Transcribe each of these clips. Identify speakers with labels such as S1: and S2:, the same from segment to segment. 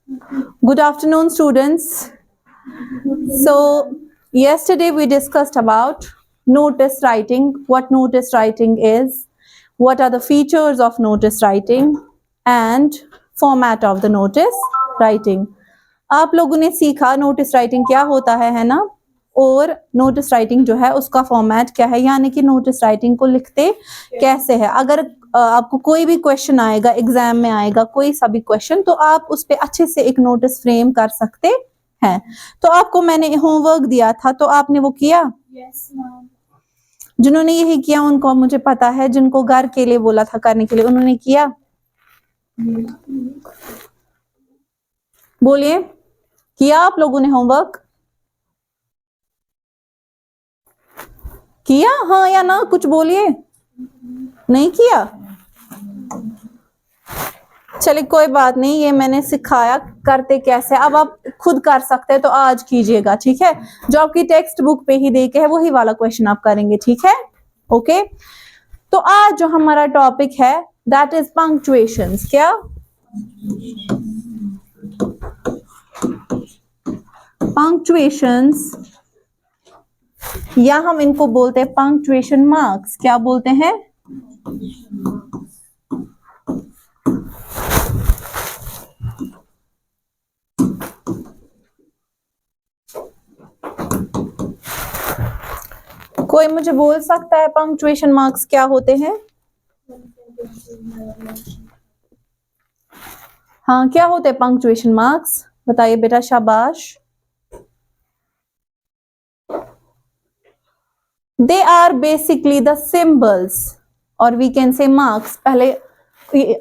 S1: Good afternoon, students. So, yesterday we discussed about notice writing, what notice writing is, what are the features of notice writing, and format of the notice writing. आप लोगों ने सीखा notice writing क्या होता है ना, और notice writing जो है उसका फॉर्मेट क्या है, यानी कि नोटिस राइटिंग को लिखते कैसे है। अगर आपको कोई भी क्वेश्चन आएगा, एग्जाम में आएगा कोई सा भी क्वेश्चन, तो आप उस पर अच्छे से एक नोटिस फ्रेम कर सकते हैं। तो आपको मैंने होमवर्क दिया था, तो आपने वो किया?
S2: Yes, ma'am.
S1: जिन्होंने यही किया उनको मुझे पता है, जिनको घर के लिए बोला था करने के लिए उन्होंने किया? बोलिए, किया आप लोगों ने होमवर्क? किया हाँ या ना, कुछ बोलिए। नहीं किया? चलिए कोई बात नहीं, ये मैंने सिखाया करते कैसे, अब आप खुद कर सकते हैं, तो आज कीजिएगा, ठीक है। जो आपकी टेक्स्ट बुक पे ही देके है वही वाला क्वेश्चन आप करेंगे, ठीक है। ओके, तो आज जो हमारा टॉपिक है दैट इज पंक्चुएशंस। क्या? पंक्चुएशंस, या हम इनको बोलते हैं पंक्चुएशन मार्क्स। क्या बोलते हैं? कोई मुझे बोल सकता है पंक्चुएशन मार्क्स क्या होते हैं? हाँ, क्या होते हैं पंक्चुएशन मार्क्स? बताइए बेटा, शाबाश। They are basically the symbols, और वी कैन से मार्क्स। पहले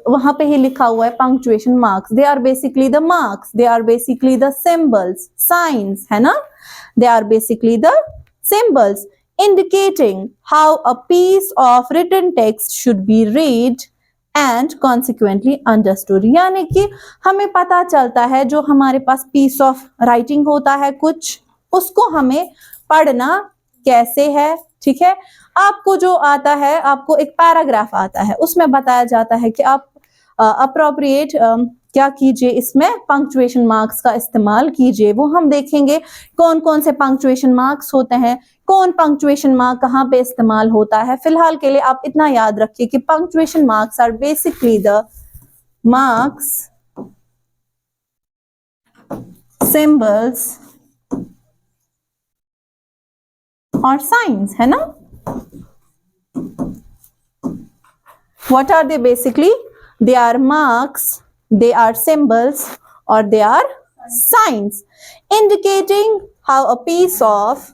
S1: वहां पे ही लिखा हुआ है punctuation marks. They are basically the marks, they are basically the symbols, signs, है ना। They are basically the symbols indicating how a piece of written text should be read and consequently understood। यानी कि हमें पता चलता है जो हमारे पास piece of writing होता है कुछ, उसको हमें पढ़ना कैसे है, ठीक है। आपको जो आता है, आपको एक पैराग्राफ आता है, उसमें बताया जाता है कि आप अप्रोप्रिएट क्या कीजिए, इसमें पंक्चुएशन मार्क्स का इस्तेमाल कीजिए। वो हम देखेंगे कौन कौन से पंक्चुएशन मार्क्स होते हैं, कौन पंक्चुएशन मार्क कहाँ पे इस्तेमाल होता है। फिलहाल के लिए आप इतना याद रखिए कि punctuation marks are basically the marks, symbols और साइंस, है ना। What are they basically? They are marks, they are symbols, or they are signs indicating how a piece of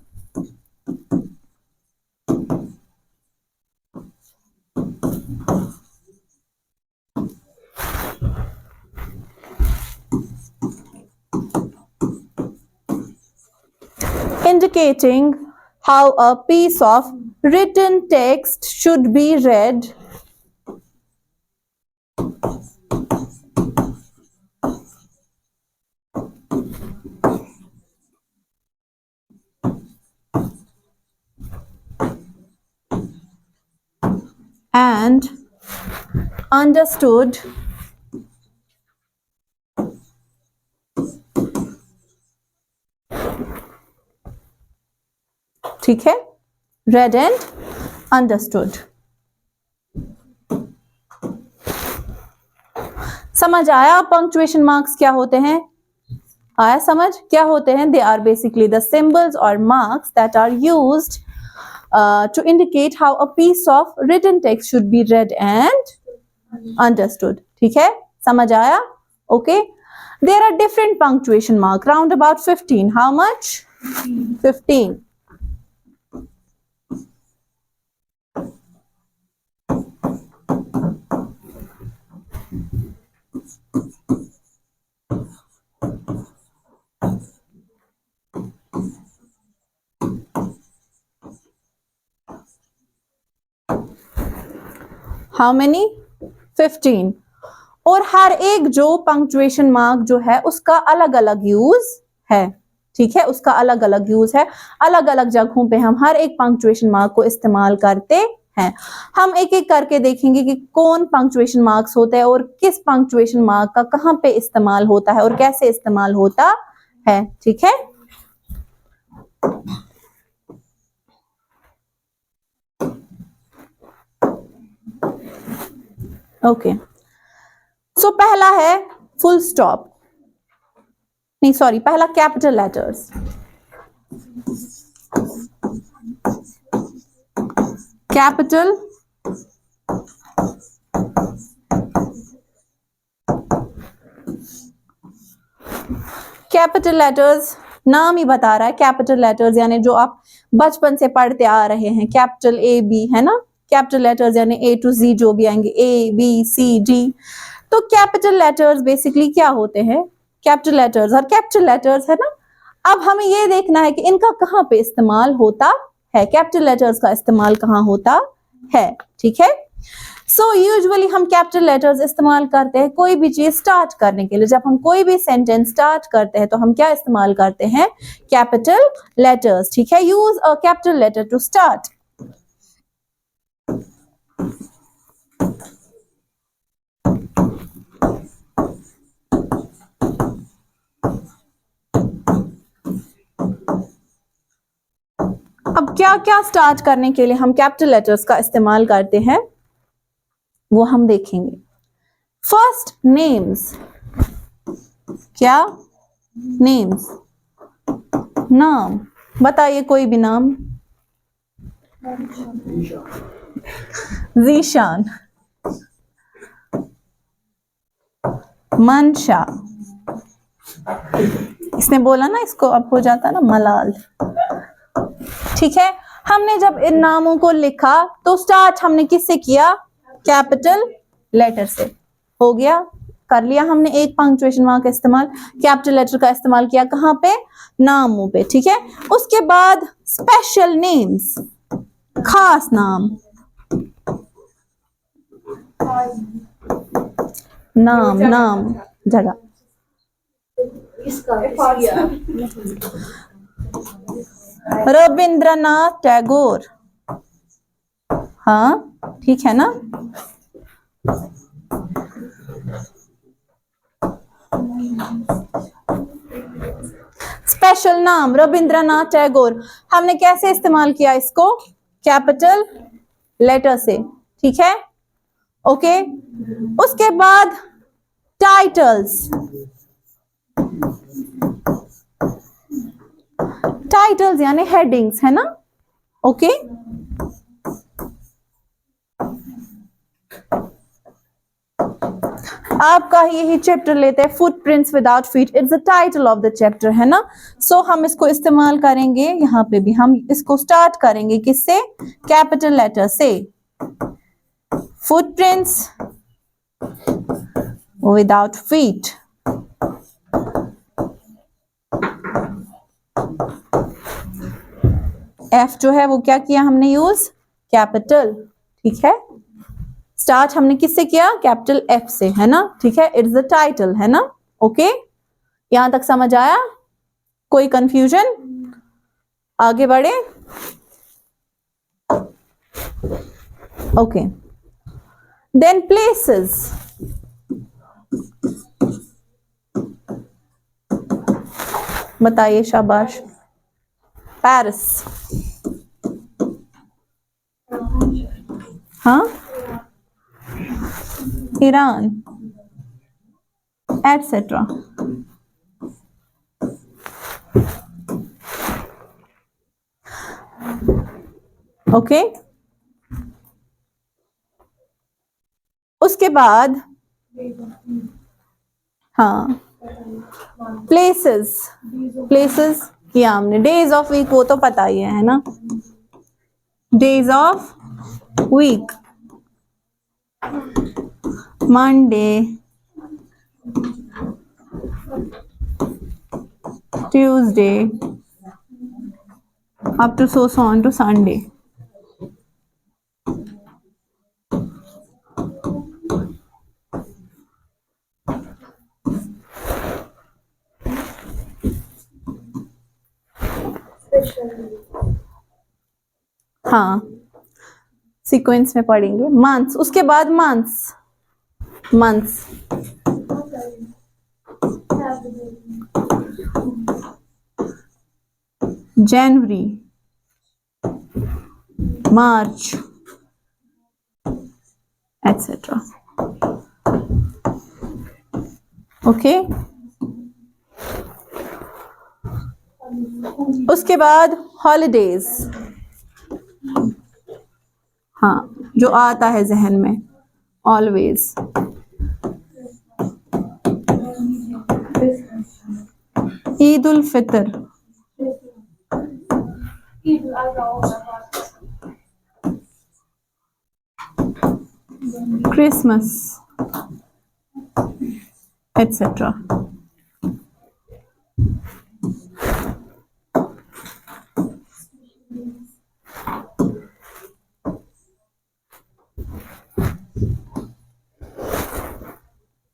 S1: indicating how a piece of written text should be read and understood ठीक है, read and understood। समझ आया punctuation marks क्या होते हैं? आया समझ क्या होते हैं? They are basically the symbols और marks that are used to indicate how a piece of written text should be read and understood। ठीक है, समझ आया? Okay, there are different punctuation mark, round about 15। How much? 15। How many? 15। और हर एक जो punctuation mark जो है उसका अलग अलग यूज है, ठीक है, उसका अलग अलग यूज है। अलग अलग जगहों पे हम हर एक पंक्चुएशन मार्क को इस्तेमाल करते हैं। हम एक एक करके देखेंगे कि कौन पंक्चुएशन मार्क्स होता है और किस पंक्चुएशन मार्क का कहाँ पे इस्तेमाल होता है और कैसे इस्तेमाल होता है। ठीक है, ओके। सो पहला है फुल स्टॉप, नहीं सॉरी, पहला capital letters. Capital capital letters, नाम ही बता रहा है कैपिटल लेटर्स, यानी जो आप बचपन से पढ़ते आ रहे हैं, कैपिटल ए बी, है ना। कैपिटल लेटर्स यानी ए टू जी जो भी आएंगे, ए बी सी डी। तो कैपिटल लेटर्स बेसिकली क्या होते हैं, कैपिटल लेटर्स और कैपिटल लेटर्स, है ना। अब हमें ये देखना है कि इनका कहाँ पे इस्तेमाल होता है, कैपिटल लेटर्स का इस्तेमाल कहाँ होता है। ठीक है, सो यूजुअली हम कैपिटल लेटर्स इस्तेमाल करते हैं कोई भी चीज स्टार्ट करने के लिए। जब हम कोई भी सेंटेंस स्टार्ट करते हैं तो हम क्या इस्तेमाल करते हैं, कैपिटल लेटर्स। ठीक है, use a capital letter to start. अब क्या क्या स्टार्ट करने के लिए हम कैपिटल लेटर्स का इस्तेमाल करते हैं वो हम देखेंगे। फर्स्ट नेम्स, क्या, नेम्स, नाम, बताइए कोई भी नाम। जीशान, मनशा, इसने बोला ना, इसको अब हो जाता ना मलाल। ठीक है, हमने जब इन नामों को लिखा तो स्टार्ट हमने किससे किया, कैपिटल लेटर से। हो गया, कर लिया हमने एक पंक्चुएशन मार्क का इस्तेमाल, कैपिटल लेटर का इस्तेमाल किया कहां पे, नामों पे। ठीक है, उसके बाद स्पेशल नेम्स, खास नाम, नाम, नाम जगह, रविंद्रनाथ टैगोर, हाँ ठीक है ना। स्पेशल नाम रविंद्रनाथ टैगोर, हमने कैसे इस्तेमाल किया इसको, कैपिटल लेटर से। ठीक है, ओके। उसके बाद टाइटल्स, टाइटल्स यानी हेडिंग्स, है ना। ओके, आपका यही चैप्टर लेते हैं, footprints without feet, it's the title of the chapter, है ना। सो हम इसको इस्तेमाल करेंगे, यहाँ पे भी हम इसको स्टार्ट करेंगे किससे, कैपिटल लेटर से। फुटप्रिंट्स विदाउट फीट, एफ जो है वो क्या किया हमने यूज, कैपिटल। ठीक है, स्टार्ट हमने किससे किया, कैपिटल एफ से, है ना। ठीक है, इट्स द टाइटल, है ना। ओके, यहां तक समझ आया, कोई कंफ्यूजन, आगे बढ़े। ओके, देन प्लेसेस, बताइए, शाबाश। पेरिस, हाँ, ईरान, एटसेट्रा। ओके, उसके बाद हाँ, प्लेसेस, प्लेसेस किया हमने। डेज ऑफ वीक वो तो पता ही है ना, days of week, Monday, Tuesday, up to so on to Sunday. हाँ, सीक्वेंस में पढ़ेंगे। मंथ्स, उसके बाद मंथ्स, मंथ्स, जनवरी, मार्च, एटसेट्रा। ओके, उसके बाद हॉलीडेज, हाँ जो आता है जहन में always. Eid ul Fitr, Christmas, etcetera.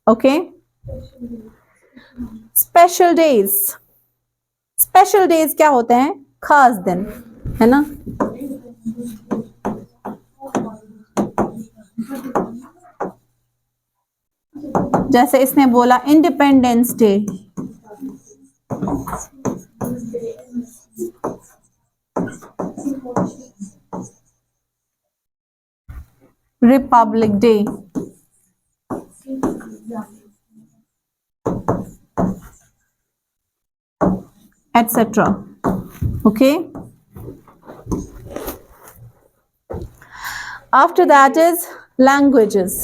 S1: Okay, special days, special days क्या होते हैं? खास दिन, है ना। जैसे इसने बोला independence day, republic day, etcetera. Okay, after that is languages,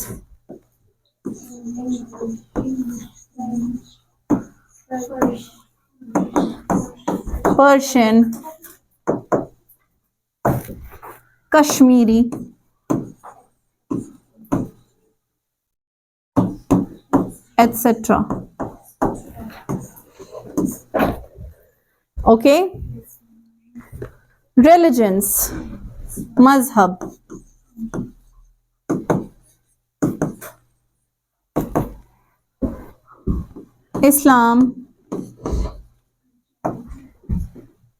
S1: Persian, Kashmiri, etcetera. Okay, religions, मजहब, Islam,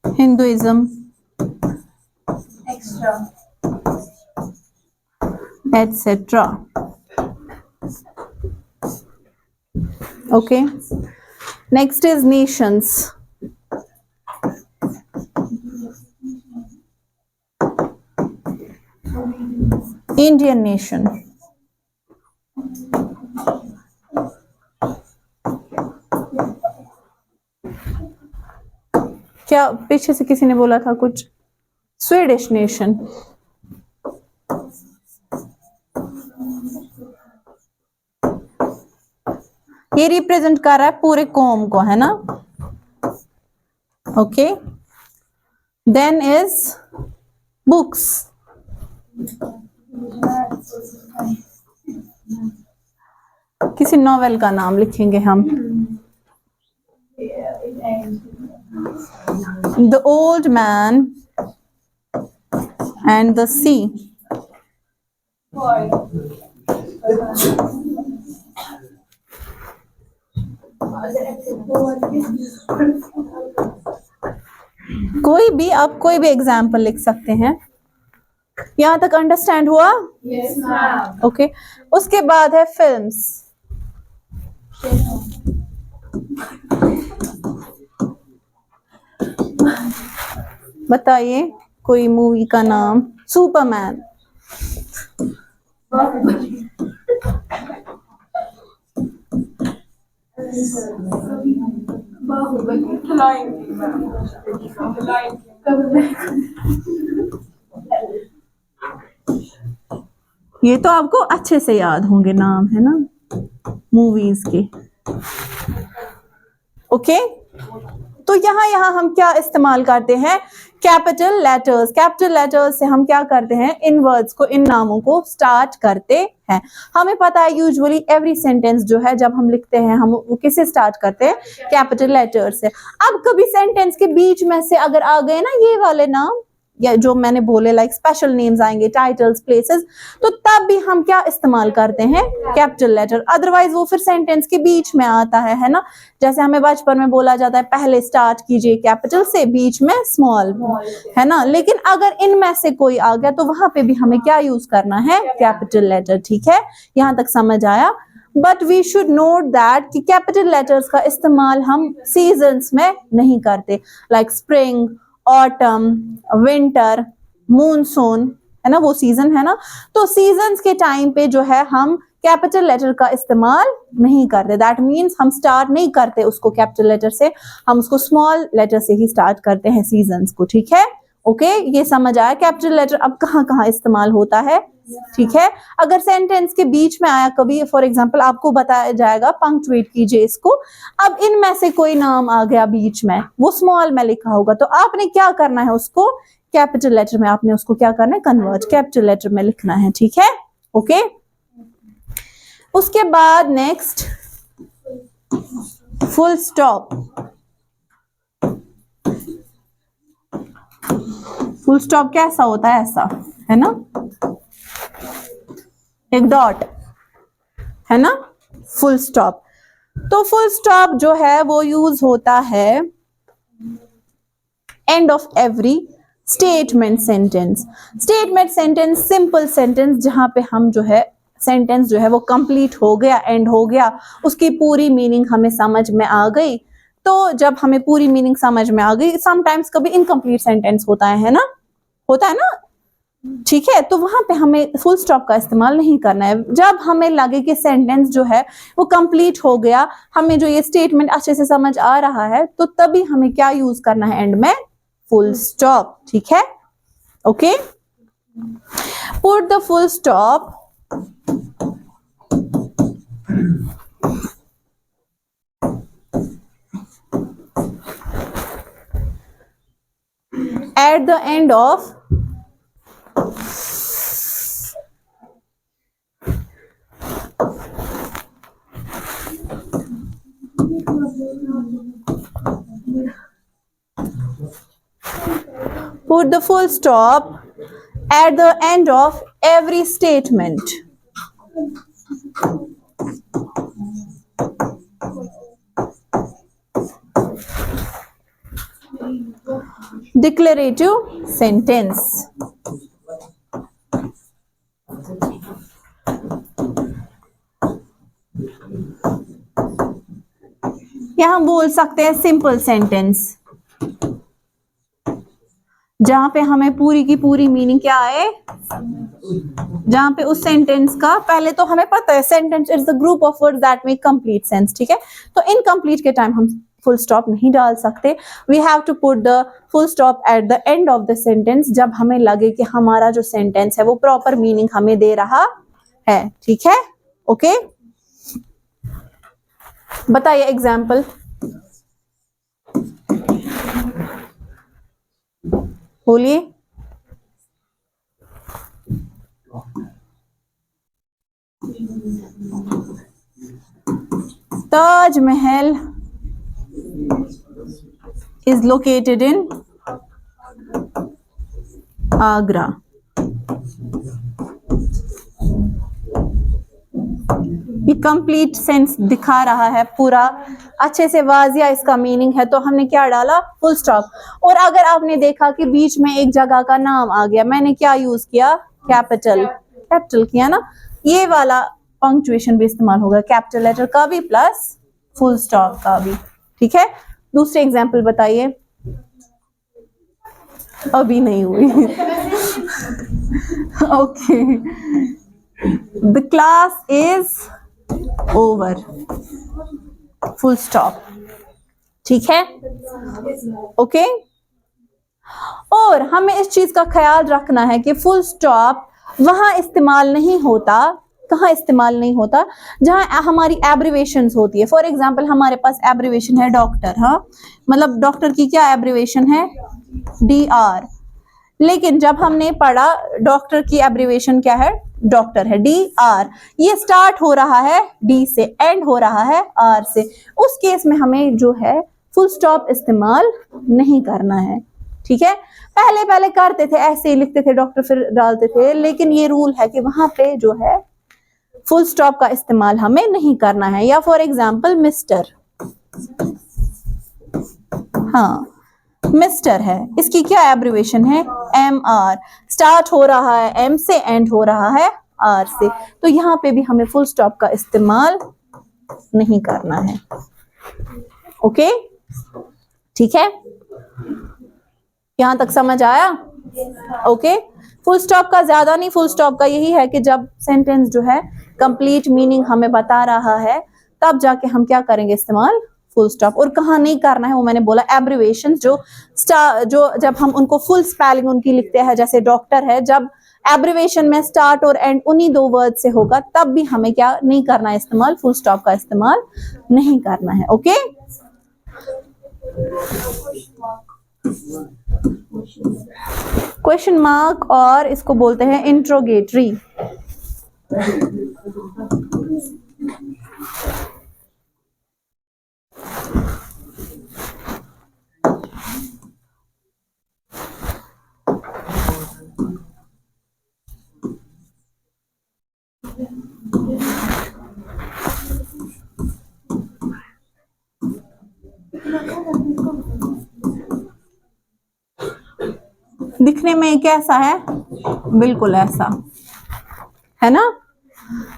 S1: Hinduism, etcetera. Okay, next is nations, Indian nation, क्या पीछे से किसी ने बोला था कुछ? स्वीडिश नेशन, ये रिप्रेजेंट कर रहा है पूरे कौम को, है ना। ओके, देन इज बुक्स, किसी नॉवेल का नाम लिखेंगे हम। The old man and the sea, कोई भी, आप कोई भी एग्जाम्पल लिख सकते हैं। यहां तक अंडरस्टैंड हुआ?
S2: Yes ma'am.
S1: ओके, उसके बाद है फिल्म्स, बताइए कोई मूवी का नाम। सुपरमैन, ये तो आपको अच्छे से याद होंगे नाम, है ना, मूवीज के। ओके, तो यहाँ हम क्या इस्तेमाल करते हैं? Capital letters. कैपिटल लेटर्स से हम क्या करते हैं? इन वर्ड्स को, इन नामों को स्टार्ट करते हैं। हमें पता है यूजुअली एवरी सेंटेंस जो है जब हम लिखते हैं हम वो किससे स्टार्ट करते हैं? कैपिटल लेटर्स से। अब कभी सेंटेंस के बीच में से अगर आ गए ना ये वाले नाम, या जो मैंने बोले लाइक स्पेशल नेम्स आएंगे, टाइटल्स, प्लेसेस, तो तब भी हम क्या इस्तेमाल करते हैं, कैपिटल लेटर। अदरवाइज वो फिर सेंटेंस के बीच में आता है ना। जैसे हमें बचपन में बोला जाता है पहले स्टार्ट कीजिए कैपिटल से, बीच में स्मॉल, है ना। लेकिन अगर इनमें से कोई आ गया तो वहां पे भी हमें क्या यूज करना है, कैपिटल लेटर। ठीक है, यहां तक समझ आया। But we should note that कि कैपिटल लेटर्स का इस्तेमाल हम सीजन्स में नहीं करते, like spring, autumn, winter, monsoon, है ना, वो सीजन है ना। तो सीजन्स के टाइम पे जो है हम कैपिटल लेटर का इस्तेमाल नहीं करते। दैट मीन्स हम स्टार्ट नहीं करते उसको कैपिटल लेटर से, हम उसको स्मॉल लेटर से ही स्टार्ट करते हैं सीजन्स को। ठीक है, ओके, ये समझ आया कैपिटल लेटर अब कहाँ कहाँ इस्तेमाल होता है। ठीक है, अगर सेंटेंस के बीच में आया कभी, फॉर एग्जांपल आपको बताया जाएगा, पंक्चुएट कीजिए इसको। अब इनमें से कोई नाम आ गया बीच में, वो स्मॉल में लिखा होगा, तो आपने क्या करना है, उसको कैपिटल लेटर में आपने उसको क्या करना है, कन्वर्ट, कैपिटल लेटर में लिखना है। ठीक है, ओके। उसके बाद next full stop. Full stop कैसा होता है, ऐसा है ना, एक डॉट, है ना, फुल स्टॉप। तो फुल स्टॉप जो है वो यूज होता है end of every statement sentence. Statement sentence simple sentence जहां पे हम जो है सेंटेंस जो है वो कंप्लीट हो गया, एंड हो गया, उसकी पूरी मीनिंग हमें समझ में आ गई। तो जब हमें पूरी मीनिंग समझ में आ गई, समटाइम्स कभी इनकम्प्लीट सेंटेंस होता है ना, होता है ना, ठीक है, तो वहां पे हमें फुल स्टॉप का इस्तेमाल नहीं करना है। जब हमें लगे कि सेंटेंस जो है वो कंप्लीट हो गया, हमें जो ये स्टेटमेंट अच्छे से समझ आ रहा है, तो तभी हमें क्या यूज करना है एंड में, फुल स्टॉप। ठीक है, okay. Put the full stop at the end of put the full stop at the end of every statement. Declarative sentence. या हम बोल सकते हैं सिंपल सेंटेंस, जहां पे हमें पूरी की पूरी मीनिंग क्या आए, जहां पे उस सेंटेंस का, पहले तो हमें पता है sentence is the group of words that make complete sense. ठीक है, तो इनकम्प्लीट के टाइम हम फुल स्टॉप नहीं डाल सकते। We have to put the full stop at the end of the sentence, जब हमें लगे कि हमारा जो सेंटेंस है वो प्रॉपर मीनिंग हमें दे रहा है। ठीक है, ओके। बताइए एग्जाम्पल, बोलिए। Taj Mahal is located in Agra. ये कंप्लीट सेंस दिखा रहा है, पूरा अच्छे से वाजिया इसका मीनिंग है, तो हमने क्या डाला, फुल स्टॉप। और अगर आपने देखा कि बीच में एक जगह का नाम आ गया, मैंने क्या यूज किया, कैपिटल, कैपिटल किया ना, ये वाला पंक्चुएशन भी इस्तेमाल होगा, कैपिटल लेटर का भी प्लस फुल स्टॉप का भी। ठीक है, दूसरे एग्जाम्पल बताइए। अभी नहीं हुई। Okay, the class is over, full stop. ठीक है, ओके। और हमें इस चीज का ख्याल रखना है कि फुल स्टॉप वहां इस्तेमाल नहीं होता, कहाँ इस्तेमाल नहीं होता, जहां हमारी एब्रिवेशंस होती है। फॉर एग्जांपल हमारे पास एब्रिवेशन है डॉक्टर, हाँ, मतलब डॉक्टर की क्या एब्रिवेशन है, DR। लेकिन जब हमने पढ़ा डॉक्टर की एब्रिवेशन क्या है, डॉक्टर है, DR। ये स्टार्ट हो रहा है D से, एंड हो रहा है R से। उस केस में हमें जो है फुल स्टॉप इस्तेमाल नहीं करना है। ठीक है, पहले पहले करते थे ऐसे ही लिखते थे डॉक्टर फिर डालते थे, लेकिन ये रूल है कि वहां पे जो है फुल स्टॉप का इस्तेमाल हमें नहीं करना है। या फॉर एग्जाम्पल मिस्टर, हाँ मिस्टर है, इसकी क्या एब्रिवेशन है, एम आर, स्टार्ट हो रहा है एम से, एंड हो रहा है आर से, तो यहाँ पे भी हमें फुल स्टॉप का इस्तेमाल नहीं करना है। ओके ठीक है, यहां तक समझ आया? ओके, फुल स्टॉप का ज्यादा नहीं, फुल स्टॉप का यही है कि जब सेंटेंस जो है कंप्लीट मीनिंग हमें बता रहा है तब जाके हम क्या करेंगे इस्तेमाल फुल स्टॉप। और कहाँ नहीं करना है वो मैंने बोला, एब्रिवेशन जो जब हम उनको फुल स्पेलिंग उनकी लिखते हैं, जैसे डॉक्टर है, जब एब्रिवेशन में स्टार्ट और एंड उन्हीं दो वर्ड से होगा तब भी हमें क्या नहीं करना है इस्तेमाल, फुल स्टॉप का इस्तेमाल नहीं करना है। ओके क्वेश्चन मार्क और इसको बोलते हैं इंट्रोगेटरी। दिखने में कैसा है, बिल्कुल ऐसा है ना,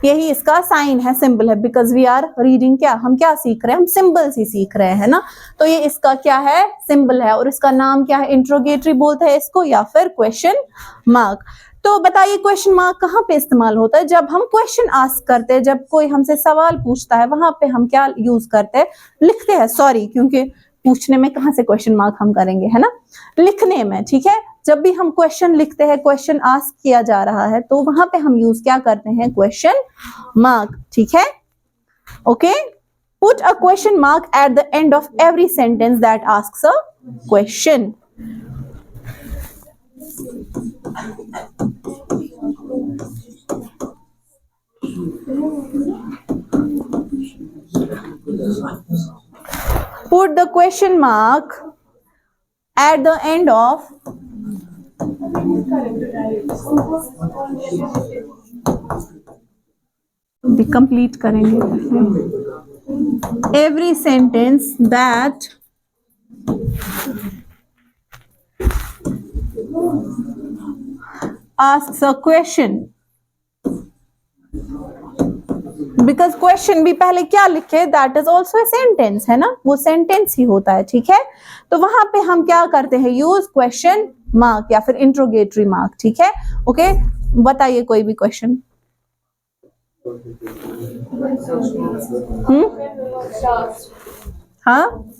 S1: यही इसका साइन है, सिंबल है, बिकॉज वी आर रीडिंग, क्या हम क्या सीख रहे हैं, हम सिंबल्स ही सीख रहे हैं ना, तो ये इसका क्या है, सिंबल है, और इसका नाम क्या है, इंट्रोगेटरी बोलते हैं इसको, या फिर क्वेश्चन मार्क। तो बताइए क्वेश्चन मार्क कहाँ पे इस्तेमाल होता है, जब हम क्वेश्चन आस्क करते हैं, जब कोई हमसे सवाल पूछता है वहां पे हम क्या यूज करते हैं, लिखते हैं, सॉरी क्योंकि पूछने में कहाँ से क्वेश्चन मार्क हम करेंगे, है ना, लिखने में, ठीक है, जब भी हम क्वेश्चन लिखते हैं, क्वेश्चन आस्क किया जा रहा है, तो वहां पे हम यूज क्या करते हैं, क्वेश्चन मार्क, ठीक है। Okay, put a question mark eight the end of every sentence that asks a question. Put the question mark at the end of भी कंप्लीट करेंगे every sentence that asks a question, because question भी पहले क्या लिखे, that is also a sentence, है ना, वो sentence ही होता है, ठीक है, तो वहां पे हम क्या करते हैं, यूज क्वेश्चन मार्क या फिर इंट्रोगेटरी मार्क, ठीक है। ओके, बताइए कोई भी क्वेश्चन। हाँ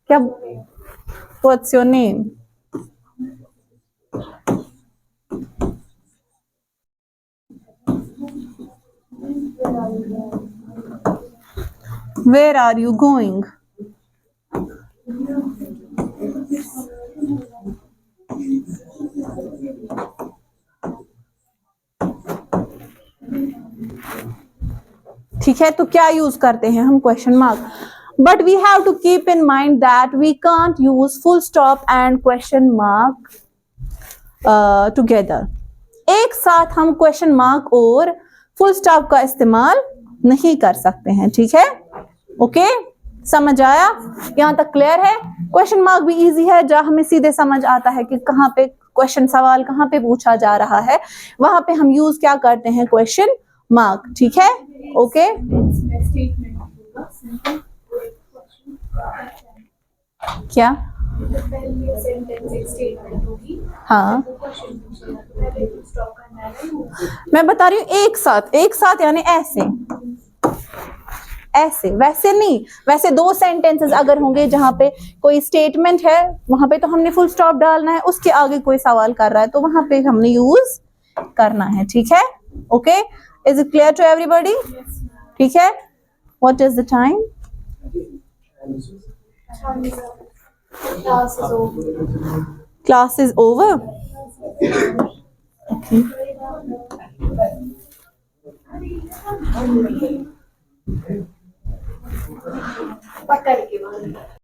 S1: क्या, what's your name, where are you going, ठीक है, तो क्या यूज करते हैं हम, question mark, but we have to keep in mind that we can't use full stop and question mark together, एक साथ हम क्वेश्चन मार्क और फुल स्टॉप का इस्तेमाल नहीं कर सकते हैं, ठीक है। ओके, समझ आया, यहां तक क्लियर है। क्वेश्चन मार्क भी इजी है, जहां हमें सीधे समझ आता है कि कहां पे क्वेश्चन, सवाल कहां पे पूछा जा रहा है, वहां पे हम यूज क्या करते हैं, क्वेश्चन मार्क, ठीक है। ओके, क्या, हाँ मैं बता रही हूँ, एक साथ यानी ऐसे ऐसे, वैसे नहीं, वैसे दो सेंटेंसेस अगर होंगे जहां पे कोई स्टेटमेंट है वहां पे तो हमने फुल स्टॉप डालना है, उसके आगे कोई सवाल कर रहा है तो वहां पे हमने यूज करना है, ठीक है। Okay, is it clear to everybody, ठीक है। What is the time, class is over, okay.